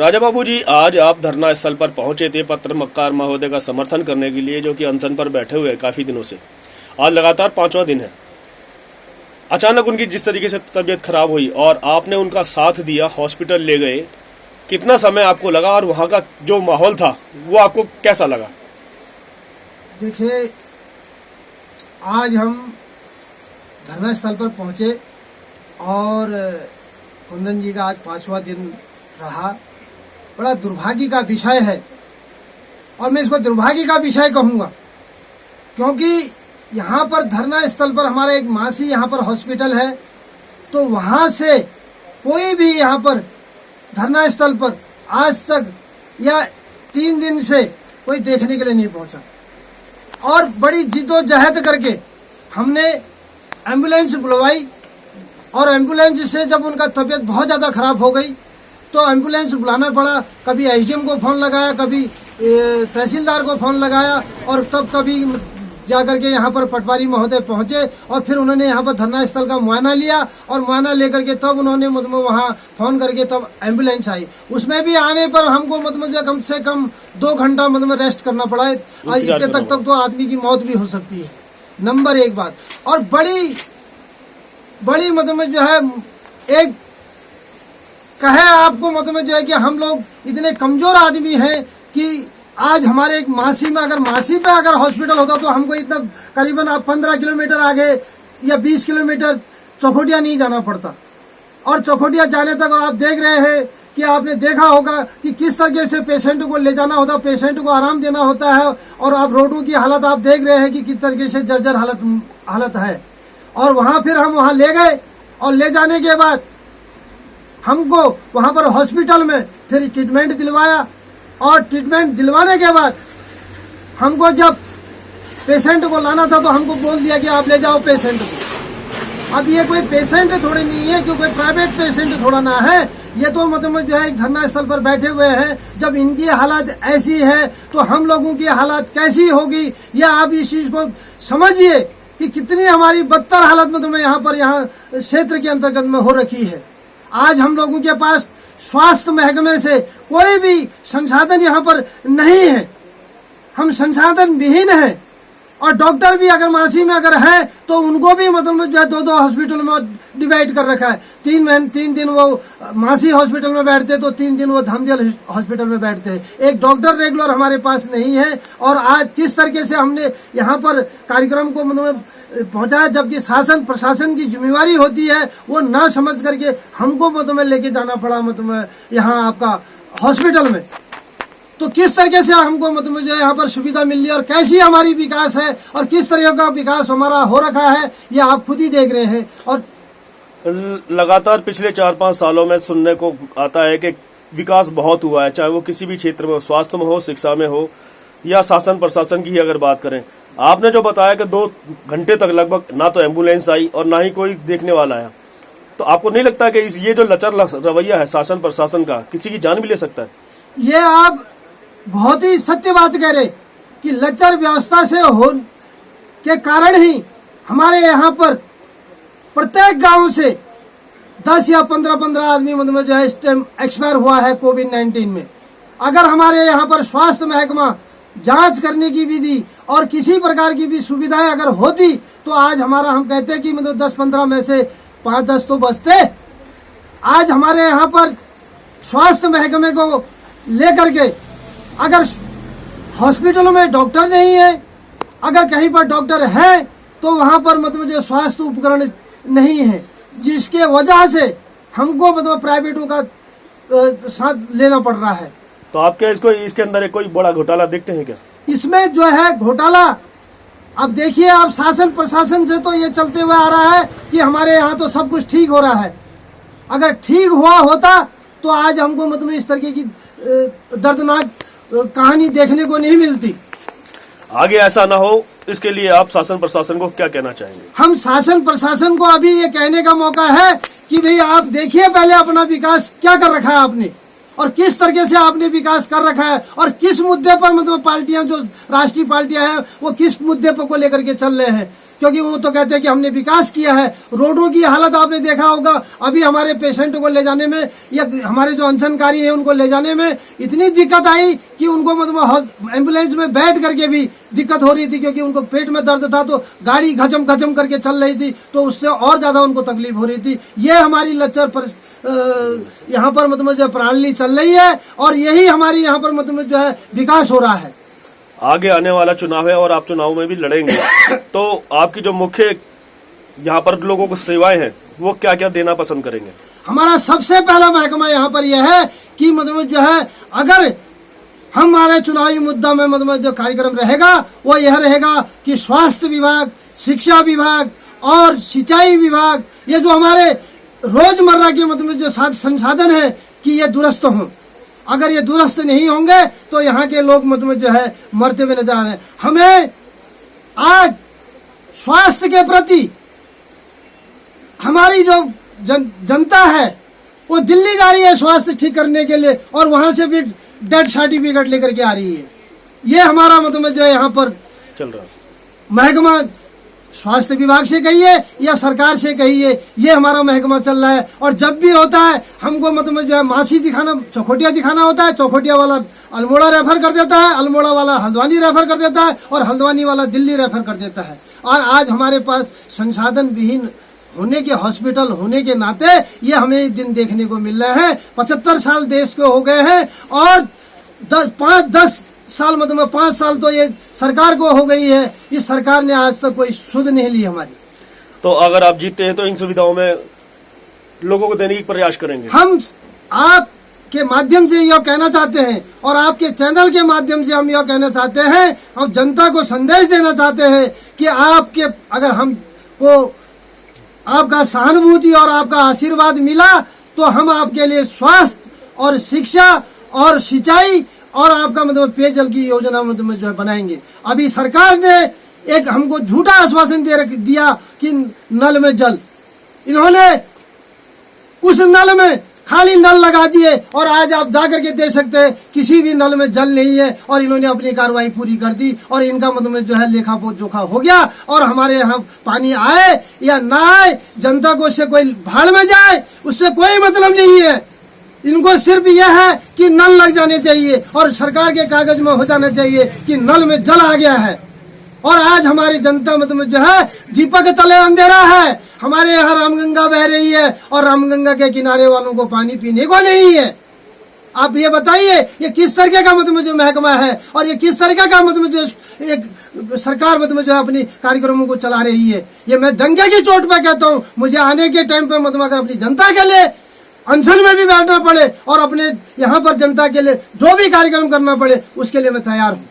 राजा बाबू जी, आज आप धरना स्थल पर पहुंचे थे पत्र मक्कार महोदय का समर्थन करने के लिए, जो कि अनशन पर बैठे हुए हैं काफ़ी दिनों से। आज लगातार 5वां दिन है। अचानक उनकी जिस तरीके से तबीयत खराब हुई और आपने उनका साथ दिया, हॉस्पिटल ले गए, कितना समय आपको लगा और वहाँ का जो माहौल था वो आपको कैसा लगा? देखिए, आज हम धरना स्थल पर पहुँचे और कुंदन जी का आज 5वां दिन रहा। बड़ा दुर्भाग्य का विषय है और मैं इसको दुर्भाग्य का विषय कहूँगा, क्योंकि यहाँ पर धरना स्थल पर हमारा एक मासी यहाँ पर हॉस्पिटल है, तो वहाँ से कोई भी यहाँ पर धरना स्थल पर आज तक या 3 दिन से कोई देखने के लिए नहीं पहुँचा। और बड़ी जिद्दोजहद करके हमने एम्बुलेंस बुलवाई और एम्बुलेंस से जब उनका तबीयत बहुत ज़्यादा खराब हो गई तो एम्बुलेंस बुलाना पड़ा। कभी एसडीएम को फ़ोन लगाया, कभी तहसीलदार को फ़ोन लगाया और तब कभी जाकर के यहाँ पर पटवारी महोदय पहुँचे और फिर उन्होंने यहाँ पर धरना स्थल का मुआयना लिया और मुआयना लेकर के तब उन्होंने वहाँ फ़ोन करके तब एम्बुलेंस आई। उसमें भी आने पर हमको कम से कम 2 घंटा रेस्ट करना पड़ा है और इतने तक तो आदमी की मौत भी हो सकती है। नंबर 1 बात। और बड़ी जो है एक कहे आपको जो है कि हम लोग इतने कमजोर आदमी हैं कि आज हमारे एक मासी पे अगर हॉस्पिटल होता तो हमको इतना करीबन आप 15 किलोमीटर आगे या 20 किलोमीटर चौखोटिया नहीं जाना पड़ता। और चौखोटिया जाने तक और आप देख रहे हैं कि आपने देखा होगा कि किस तरीके से पेशेंट को ले जाना होता, पेशेंट को आराम देना होता है। और आप रोडों की हालत आप देख रहे हैं कि किस तरीके से जर्जर हालत है। और वहाँ फिर हम वहाँ ले गए और ले जाने के बाद हमको वहाँ पर हॉस्पिटल में फिर ट्रीटमेंट दिलवाया और ट्रीटमेंट दिलवाने के बाद हमको जब पेशेंट को लाना था तो हमको बोल दिया कि आप ले जाओ पेशेंट को। अब ये कोई पेशेंट थोड़ी नहीं है कि कोई प्राइवेट पेशेंट थोड़ा ना है, ये तो जो है धरना स्थल पर बैठे हुए हैं। जब इनकी हालत ऐसी है तो हम लोगों की हालत कैसी होगी, या आप इस चीज को समझिए कि कितनी हमारी बदतर हालत यहाँ क्षेत्र के अंतर्गत में हो रखी है। आज हम लोगों के पास स्वास्थ्य महकमे से कोई भी संसाधन यहाँ पर नहीं है, हम संसाधन विहीन हैं। और डॉक्टर भी अगर मासी में अगर है तो उनको भी जो है 2 हॉस्पिटल में डिवाइड कर रखा है। 3 दिन वो मासी हॉस्पिटल में बैठते तो 3 दिन वो धामदियल हॉस्पिटल में बैठते हैं। एक डॉक्टर रेगुलर हमारे पास नहीं है। और आज किस तरीके से हमने यहाँ पर कार्यक्रम को पहुँचाया, जबकि शासन प्रशासन की जिम्मेवारी होती है, वो ना समझ करके हमको लेके जाना पड़ा यहाँ आपका हॉस्पिटल में। तो किस तरीके से हमको जो यहाँ पर सुविधा मिल रही है और कैसी हमारी विकास है और किस तरह का विकास हमारा हो रखा है, ये आप खुद ही देख रहे हैं। और लगातार पिछले 4-5 सालों में सुनने को आता है कि विकास बहुत हुआ है, चाहे वो किसी भी क्षेत्र में हो, स्वास्थ्य में हो, शिक्षा में हो या शासन प्रशासन की ही अगर बात करें। आपने जो बताया कि 2 घंटे तक लगभग ना तो एम्बुलेंस आई और ना ही कोई देखने वाला आया, तो आपको नहीं लगता कि ये जो लचर रवैया है शासन प्रशासन का किसी की जान भी ले सकता है? ये आप बहुत ही सत्य बात कह रहे कि लचर व्यवस्था से हो के कारण ही हमारे यहाँ पर प्रत्येक गांव से 10 या 15 आदमी जो है इस टाइम एक्सपायर हुआ है कोविड-19 में। अगर हमारे यहाँ पर स्वास्थ्य महकमा जांच करने की विधि और किसी प्रकार की भी सुविधाएं अगर होती तो आज हम कहते कि 10-15 में से 5-10 तो बचते। आज हमारे यहाँ पर स्वास्थ्य महकमे को लेकर के अगर हॉस्पिटलों में डॉक्टर नहीं है, अगर कहीं पर डॉक्टर है तो वहाँ पर जो स्वास्थ्य उपकरण नहीं है, जिसके वजह से हमको प्राइवेटों का साथ लेना पड़ रहा है। तो आपके इसके अंदर कोई बड़ा घोटाला देखते हैं क्या? इसमें जो है घोटाला, अब देखिए आप शासन प्रशासन से तो ये चलते हुए आ रहा है कि हमारे यहाँ तो सब कुछ ठीक हो रहा है। अगर ठीक हुआ होता तो आज हमको इस तरीके की दर्दनाक कहानी देखने को नहीं मिलती। आगे ऐसा ना हो, इसके लिए आप शासन प्रशासन को क्या कहना चाहेंगे? हम शासन प्रशासन को अभी ये कहने का मौका है कि भाई आप देखिए पहले अपना विकास क्या कर रखा है आपने और किस तरीके से आपने विकास कर रखा है और किस मुद्दे पर पार्टियां जो राष्ट्रीय पार्टियां हैं वो किस मुद्दे पर को लेकर के चल रहे हैं। क्योंकि वो तो कहते हैं कि हमने विकास किया है। रोडों की हालत आपने देखा होगा, अभी हमारे पेशेंट को ले जाने में या हमारे जो अनशनकारी है उनको ले जाने में इतनी दिक्कत आई कि उनको मतलब एम्बुलेंस में बैठ करके भी दिक्कत हो रही थी, क्योंकि उनको पेट में दर्द था तो गाड़ी घचम घचम करके चल रही थी, तो उससे और ज्यादा उनको तकलीफ हो रही थी। ये हमारी लचर पर यहाँ पर मतलब जो प्रणाली चल रही है और यही हमारी यहाँ पर मतलब जो है विकास हो रहा है। आगे आने वाला चुनाव है और आप चुनाव में भी लड़ेंगे, तो आपकी जो मुख्य यहाँ पर लोगों को सेवाएं हैं वो क्या क्या देना पसंद करेंगे? हमारा सबसे पहला महकमा यहाँ पर यह है कि मतलब जो है अगर हमारे चुनावी मुद्दा में मतलब जो कार्यक्रम रहेगा वो यह रहेगा कि स्वास्थ्य विभाग, शिक्षा विभाग और सिंचाई विभाग, ये जो हमारे रोजमर्रा के मतलब जो संसाधन है कि ये दुरुस्त हों। अगर ये दुरुस्त नहीं होंगे तो यहाँ के लोग मतलब जो है मरते हुए नजर आ रहे हैं। हमें आज स्वास्थ्य के प्रति हमारी जो जनता है वो दिल्ली जा रही है स्वास्थ्य ठीक करने के लिए और वहां से भी डेथ सर्टिफिकेट लेकर के आ रही है। ये हमारा मतलब जो है यहाँ पर चल रहा है। महकमा स्वास्थ्य विभाग से कहिए या सरकार से कहिए, ये हमारा महकमा चल रहा है। और जब भी होता है हमको मतलब जो है मासी दिखाना, चौखोटिया दिखाना होता है, चौखोटिया वाला अल्मोड़ा रेफर कर देता है, अल्मोड़ा वाला हल्द्वानी रेफर कर देता है और हल्द्वानी वाला दिल्ली रेफर कर देता है। और आज हमारे पास संसाधन विहीन होने के, हॉस्पिटल होने के नाते ये हमें दिन देखने को मिल रहे हैं। 75 साल देश को हो गए हैं और 5-10 साल मतलब 5 साल तो ये सरकार को हो गई है। इस सरकार ने आज तक कोई सुध नहीं ली हमारी। तो अगर आप जीतते हैं तो इन सुविधाओं में लोगों को देने की प्रयास करेंगे। हम आपके माध्यम से यह कहना चाहते हैं और आपके चैनल के माध्यम से हम यह कहना चाहते हैं, हम जनता को संदेश देना चाहते हैं कि आपके अगर हमको आपका सहानुभूति और आपका आशीर्वाद मिला तो हम आपके लिए स्वास्थ्य और शिक्षा और सिंचाई और आपका मतलब पेयजल की योजना मतलब जो है बनाएंगे। अभी सरकार ने एक हमको झूठा आश्वासन दिया कि नल में जल, इन्होंने उस नल में खाली नल लगा दिए और आज आप जाकर के देख सकते हैं किसी भी नल में जल नहीं है और इन्होंने अपनी कार्रवाई पूरी कर दी और इनका मतलब जो है लेखा जोखा हो गया। और हमारे यहाँ पानी आए या ना आए, जनता को उससे कोई भाड़ में जाए उससे कोई मतलब नहीं है। इनको सिर्फ यह है कि नल लग जाने चाहिए और सरकार के कागज में हो जाना चाहिए कि नल में जल आ गया है। और आज हमारी जनता मतलब जो है दीपक तले अंधेरा है। हमारे यहाँ रामगंगा बह रही है और रामगंगा के किनारे वालों को पानी पीने को नहीं है। आप ये बताइए ये किस तरीके का मतलब जो महकमा है और ये किस तरीके का मतलब जो एक सरकार मतलब जो है अपनी कार्यक्रमों को चला रही है। ये मैं दंगे की चोट पे कहता हूँ, मुझे आने के टाइम पे मतलब अगर अपनी जनता के लिए अनशन में भी बैठना पड़े और अपने यहाँ पर जनता के लिए जो भी कार्यक्रम करना पड़े उसके लिए मैं तैयार हूँ।